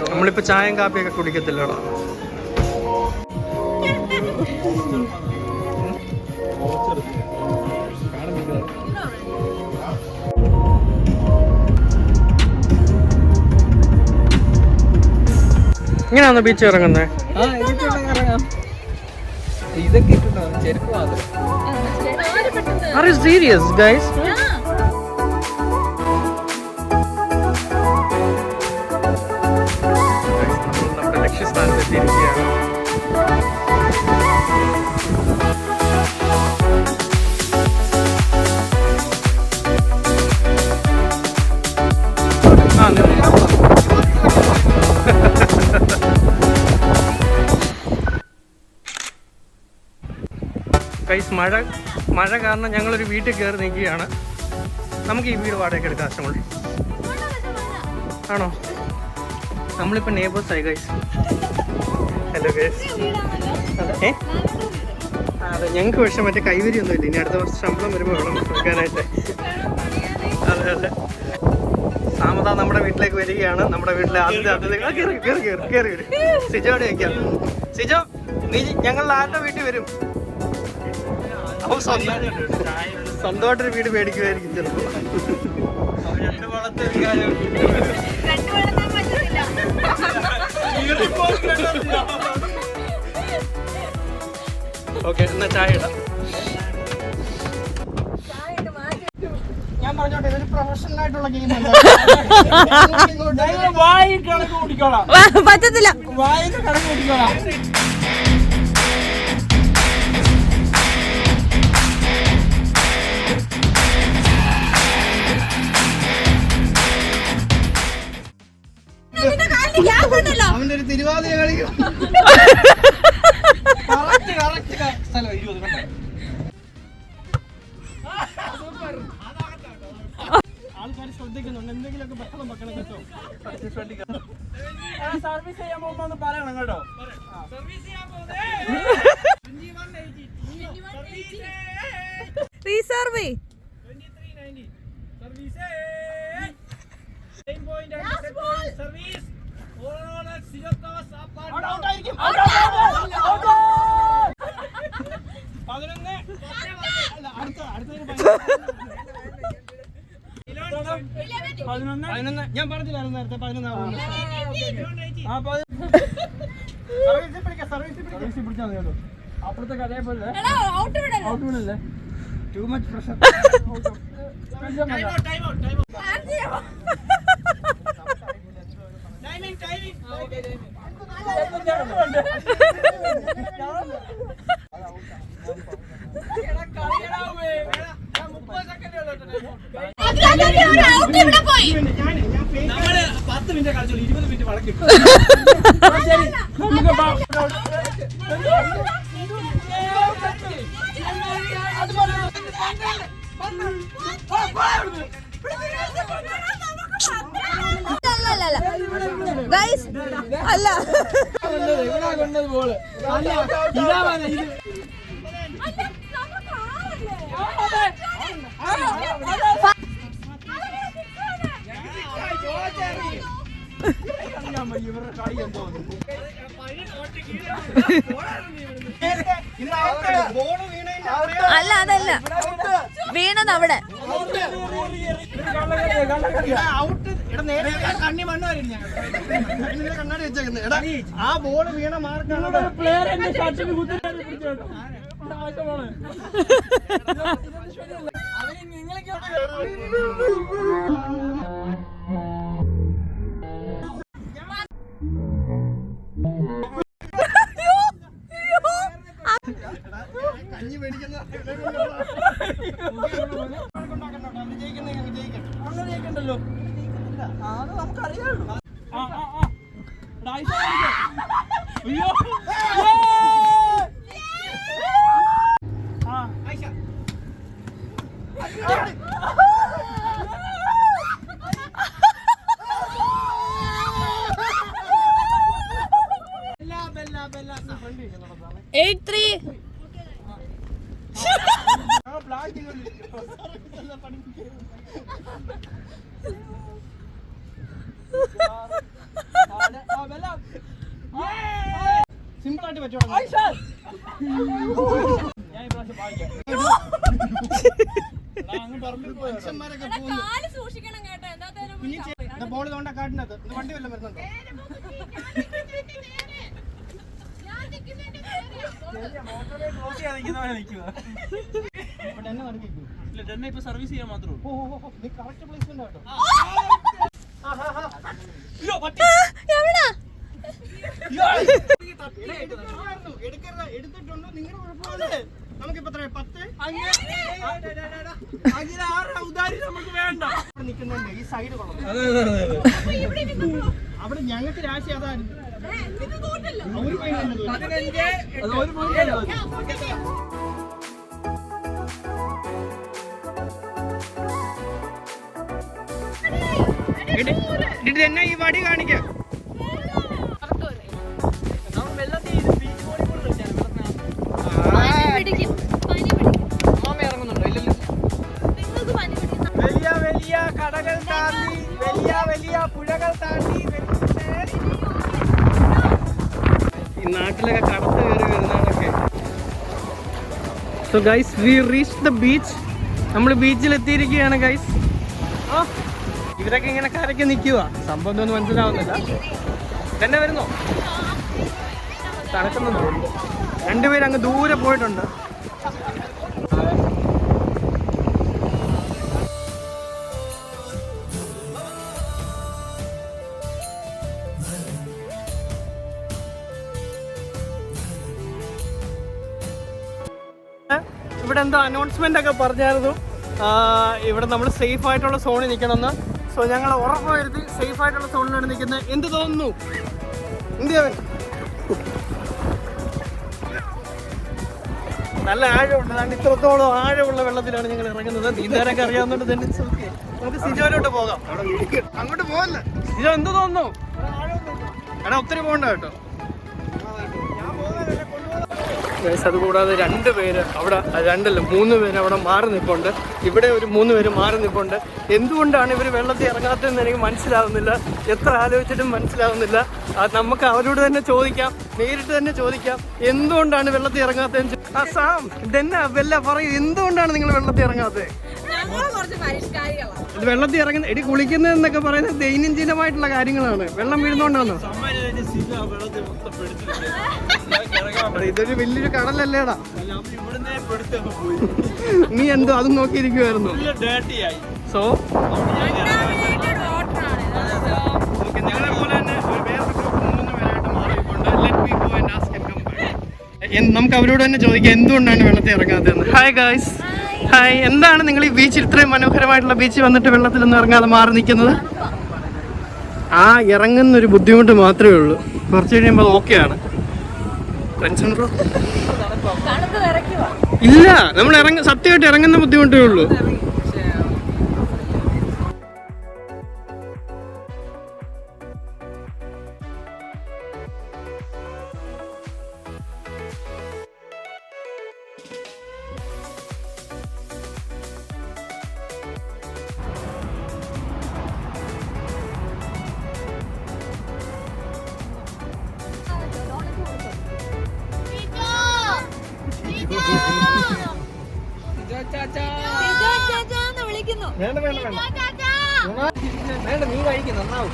നമ്മളിപ്പോ ചായയും കാപ്പിയൊക്കെ കുടിക്കത്തില്ലടാ. ഇങ്ങനെയാണോ ബീച്ച് ഇറങ്ങുന്നത്? Are you serious, guys? നമ്മുടെ ലക്ഷ്യസ്ഥാനത്ത് എത്തിയിരിക്കുകയാണ്. ഗൈസ്, മഴ കാരണം ഞങ്ങളൊരു വീട്ടിൽ കയറി നിൽക്കുകയാണ്. നമുക്ക് ഈ വീട് വാടകയ്ക്ക് എടുക്കാം ആശ്രമം. ആണോ? നമ്മളിപ്പോൾ നെയ്ബേഴ്സായി ഗൈസ്. Hello guys. അതെ, ഞങ്ങൾക്ക് പക്ഷെ മറ്റേ കൈവരിയൊന്നും ഇല്ല. ഇനി അടുത്ത വർഷം ശമ്പളം വരുമ്പോൾ വേണം വെക്കാനായിട്ട്. അതെ അതെ. സാമത നമ്മുടെ വീട്ടിലേക്ക് വരികയാണ്. നമ്മുടെ വീട്ടിലെ ആദ്യത്തെ അതിഥികൾ. കയറി വരും. സിജോടെ വയ്ക്കാം. സിജോ, നീ ഞങ്ങളുടെ ആരുടെ വീട്ടിൽ വരും? സ്വന്തമായിട്ടൊരു വീട് മേടിക്കുമായിരിക്കും ചിലപ്പോൾ. ഓക്കെ, എന്നാ ചായ ഇടാം. ഞാൻ പറഞ്ഞോട്ടെ, ഇതൊരു പ്രൊഫഷണൽ ആയിട്ടുള്ള ഗെയിമല്ല. പറ്റത്തില്ല. വായിന്ന് കണക്ക് കൂട്ടിക്കോളാം. അവന്റെ ഒരു തിരുവാതിര കളിക്കും. സ്ഥലം 20 കണ്ടോ? ആൾക്കാർ ശ്രദ്ധിക്കുന്നുണ്ട്. എന്തെങ്കിലുമൊക്കെ ബഹളം വെക്കണം കേട്ടോ. ശ്രദ്ധിക്കണം. സർവീസ് ചെയ്യാൻ പോകുമ്പോ പറയണം കേട്ടോ. റീസർവേ ഞാൻ പറഞ്ഞില്ലായിരുന്നു നേരത്തെ 11 സർവീസ് പിടിച്ചാൽ മതി കേട്ടോ. അപ്പുറത്തെ അതേപോലെ ഔട്ട് വിടല്ലേ. Too much pressure. നമ്മള് 10 മിനിറ്റ് കളിച്ചോളൂ, 20 മിനിറ്റ് വളക്കിട്ടു. അല്ല അല്ല അതല്ല വീണത് അവിടെ. കണ്ണാടി വെച്ചേക്കുന്നത് ആ ബോൾ വീണ മാർക്കാണ്. കഞ്ഞി മേടിക്കുന്ന ജയിക്കണ്ടല്ലോ. അത് നമുക്കറിയാമല്ലോ. അയ്യോ സിമ്പിൾ ആയിട്ട് പറ്റുവാ. ബോൾ തോണ്ട കാട്ടിനകത്ത് വണ്ടി വല്ലതും വരുന്നുണ്ടോ? സർവീസ് ചെയ്യാൻ മാത്രമേ എടുത്തിട്ടുണ്ടോ നിങ്ങളുടെ കുഴപ്പമാണ്. നമുക്കിപ്പോ 10 നമുക്ക് വേണ്ട. നിൽക്കുന്നുണ്ട് ഈ സൈഡ് കൊള്ളാം. അവിടെ ഞങ്ങൾക്ക് രാശി അതായിരുന്നു. ഇത് എന്നാ ഈ വടി കാണിക്കാം. ഇറങ്ങുന്നുണ്ടോ? ഇല്ലല്ലോ. വലിയ വലിയ കടകൾ താണ്ടി, വലിയ വലിയ പുഴകൾ താണ്ടി ഈ നാട്ടിലൊക്കെ കടത്ത് കയറി വരുന്നതൊക്കെ. So guys we reach the beach. നമ്മൾ ബീച്ചിൽ എത്തിയിരിക്കുകയാണ് ഗൈസ്. ഇവരൊക്കെ ഇങ്ങനെ കരയ്ക്ക് നിൽക്കുക. സംഭവം ഒന്നും മനസ്സിലാവുന്നില്ല. തന്നെ വരുന്നോ? തണുക്കുന്നുണ്ടോ? രണ്ടുപേരും അങ്ങ് ദൂരെ പോയിട്ടുണ്ട്. ഇവിടെ എന്തോ അനൗൺസ്മെന്റ് ഒക്കെ പറഞ്ഞായിരുന്നു. ഇവിടെ നമ്മൾ സേഫ് ആയിട്ടുള്ള സോണിൽ നിൽക്കണമെന്ന്. സോ ഞങ്ങൾ ഉറപ്പ് വരുത്തി സേഫ് ആയിട്ടുള്ള സോണിലാണ് നിൽക്കുന്നത്. എന്ത് തോന്നുന്നു? നല്ല ആഴമുണ്ട്. അതുകൊണ്ട് ഇത്രത്തോളം ആഴമുള്ള വെള്ളത്തിലാണ് ഞങ്ങൾ ഇറങ്ങുന്നത്. നീന്താനൊക്കെ അറിയാവുന്നതുകൊണ്ട് തന്നെ നമുക്ക് സിജോയിലോട്ട് പോകാം. അങ്ങോട്ട് പോകല്ലേ സിജോ? എന്ത് തോന്നുന്നു? എടാ ഒത്തിരി പോകണ്ട കേട്ടോ. അതുകൂടാതെ 2 പേര് അവിടെ, 2 അല്ല 3 പേര് അവിടെ മാറി നിൽപ്പുണ്ട്. ഇവിടെ ഒരു 3 പേര് മാറി നിൽപ്പുണ്ട്. എന്തുകൊണ്ടാണ് ഇവർ വെള്ളത്തിൽ ഇറങ്ങാത്തതെന്ന് എനിക്ക് മനസ്സിലാവുന്നില്ല. എത്ര ആലോചിച്ചിട്ടും മനസ്സിലാവുന്നില്ല. അത് നമുക്ക് അവരോട് തന്നെ ചോദിക്കാം, നേരിട്ട് തന്നെ ചോദിക്കാം. എന്തുകൊണ്ടാണ് വെള്ളത്തിൽ ഇറങ്ങാത്തതെന്ന്. സാം ഇതെന്നാ വല്ല പറയൂ, എന്തുകൊണ്ടാണ് നിങ്ങൾ വെള്ളത്തിൽ ഇറങ്ങാത്തത്? ഇത് വെള്ളത്തിൽ ഇറങ്ങുന്ന എടി കുളിക്കുന്നതെന്നൊക്കെ പറയുന്നത് ദൈനംദിനമായിട്ടുള്ള കാര്യങ്ങളാണ്. വെള്ളം വീഴുന്നോണ്ടാണോ? ഇതൊരു വലിയൊരു കടലല്ലേടാ. നീ എന്തോ അതും നോക്കിയിരിക്കുവായിരുന്നു. സോ ഞങ്ങളെ പോലെ തന്നെ വേറെ ഗ്രൂപ്പ് 3 പേരായിട്ട് മാറിയിട്ടുണ്ട്. നമുക്ക് അവരോട് തന്നെ ചോദിക്കാം എന്തുകൊണ്ടാണ് വെള്ളത്തിൽ ഇറങ്ങാത്തതെന്ന്. Hi guys. ഹായ്. എന്താണ് നിങ്ങൾ ഈ ബീച്ചിൽ, ഇത്രയും മനോഹരമായിട്ടുള്ള ബീച്ചിൽ വന്നിട്ട് വെള്ളത്തിലൊന്നും ഇറങ്ങാതെ മാറി നിൽക്കുന്നത്? ഇറങ്ങുന്നൊരു ബുദ്ധിമുട്ട് മാത്രമേ ഉള്ളൂ. കുറച്ച് കഴിയുമ്പോൾ ഓക്കെയാണ്. ടെൻഷൻ ഇല്ല. നമ്മൾ സത്യമായിട്ട് ഇറങ്ങുന്ന ബുദ്ധിമുട്ടേ ഉള്ളൂ. വേണ്ട വേണ്ട വേണ്ട വേണ്ട, നീ കഴിക്കും നന്നാവും.